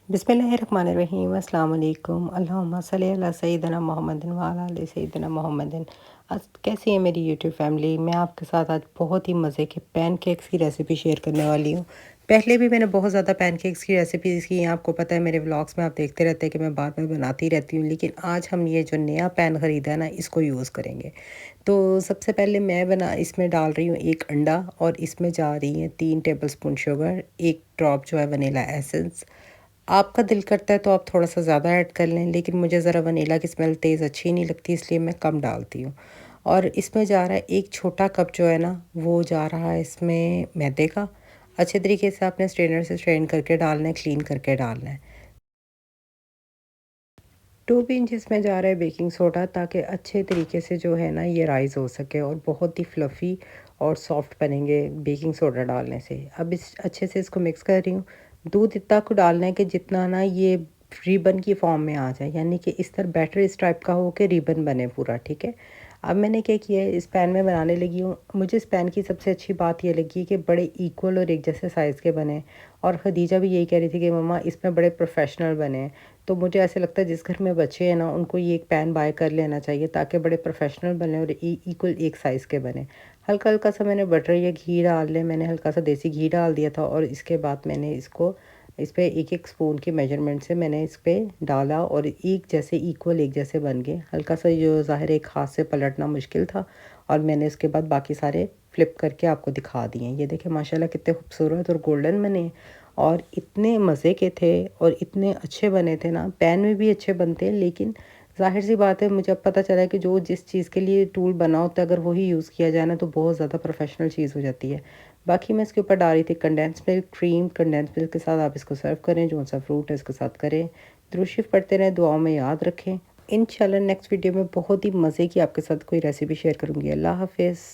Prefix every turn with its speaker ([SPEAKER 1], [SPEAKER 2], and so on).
[SPEAKER 1] बिस्मिल्लाहिर्रहमानिर्रहीम अस्सलाम वालेकुम अल्लाहुम्मा सल्ली अला सय्यिदना मुहम्मदिन व अला आलि सय्यिदना मुहम्मदिन। कैसी है मेरी यूट्यूब फैमिली। मैं आपके साथ आज बहुत ही मज़े के पैनकेक्स की रेसिपी शेयर करने वाली हूँ। पहले भी मैंने बहुत ज़्यादा पैनकेक्स की रेसिपीज़ की हैं, आपको पता है मेरे व्लॉग्स में आप देखते रहते हैं कि मैं बार बार बनाती रहती हूँ, लेकिन आज हम ये जो नया पैन ख़रीदा है ना, इसको यूज़ करेंगे। तो सबसे पहले मैं इसमें डाल रही हूँ एक अंडा, और इसमें जा रही है 3 टेबलस्पून शुगर, एक ड्रॉप जो है वनीला एसेंस। आपका दिल करता है तो आप थोड़ा सा ज़्यादा ऐड कर लें, लेकिन मुझे ज़रा वनीला की स्मेल तेज़ अच्छी नहीं लगती, इसलिए मैं कम डालती हूँ। और इसमें जा रहा है एक छोटा कप जो है ना, वो जा रहा है इसमें मैदे का। अच्छे तरीके से आपने स्ट्रेनर से स्ट्रेन करके डालना है, क्लीन करके डालना है। 2 पिंच इसमें जा रहा है बेकिंग सोडा, ताकि अच्छे तरीके से जो है ना ये राइज़ हो सके और बहुत ही फ्लफ़ी और सॉफ्ट बनेंगे बेकिंग सोडा डालने से। अब इस अच्छे से इसको मिक्स कर रही हूँ। दूध इतना को डालना है कि जितना ना ये रिबन की फॉर्म में आ जाए, यानी कि इस तरह बैटर इस टाइप का हो कि रिबन बने पूरा, ठीक है। अब मैंने क्या किया है, इस पैन में बनाने लगी हूँ। मुझे इस पैन की सबसे अच्छी बात ये लगी कि बड़े इक्वल और एक जैसे साइज़ के बने, और खदीजा भी यही कह रही थी कि मम्मा इसमें बड़े प्रोफेशनल बने। तो मुझे ऐसे लगता है जिस घर में बच्चे हैं ना, उनको ये एक पैन बाय कर लेना चाहिए, ताकि बड़े प्रोफेशनल बने और इक्वल एक साइज़ के बने। हल्का हल्का सा मैंने बटर या घी डाल लिया, मैंने हल्का सा देसी घी डाल दिया था, और इसके बाद मैंने इसको इस पे एक एक स्पून के मेजरमेंट से मैंने इस पे डाला, और एक जैसे इक्वल एक जैसे बन गए। हल्का सा जो ज़ाहिर एक हाथ से पलटना मुश्किल था, और मैंने इसके बाद बाकी सारे फ्लिप करके आपको दिखा दिए। ये देखें माशाल्लाह कितने खूबसूरत और गोल्डन बने हैं, और इतने मज़े के थे और इतने अच्छे बने थे ना। पैन में भी अच्छे बनते हैं, लेकिन ज़ाहिर सी बात है, मुझे अब पता चला है कि जो जिस चीज़ के लिए टूल बना होता है, अगर वही यूज़ किया जाए ना, तो बहुत ज़्यादा प्रोफेशनल चीज़ हो जाती है। बाकी मैं इसके ऊपर डाल रही थी condense milk cream. Condense milk के साथ आप इसको सर्व करें, जो सा फ्रूट है इसके साथ करें। दुरूद शरीफ पढ़ते रहें, दुआओं में याद रखें। इंशाल्लाह नेक्स्ट वीडियो में बहुत ही मज़े की आपके साथ कोई रेसिपी शेयर करूँगी। अल्लाह हाफ़िज़।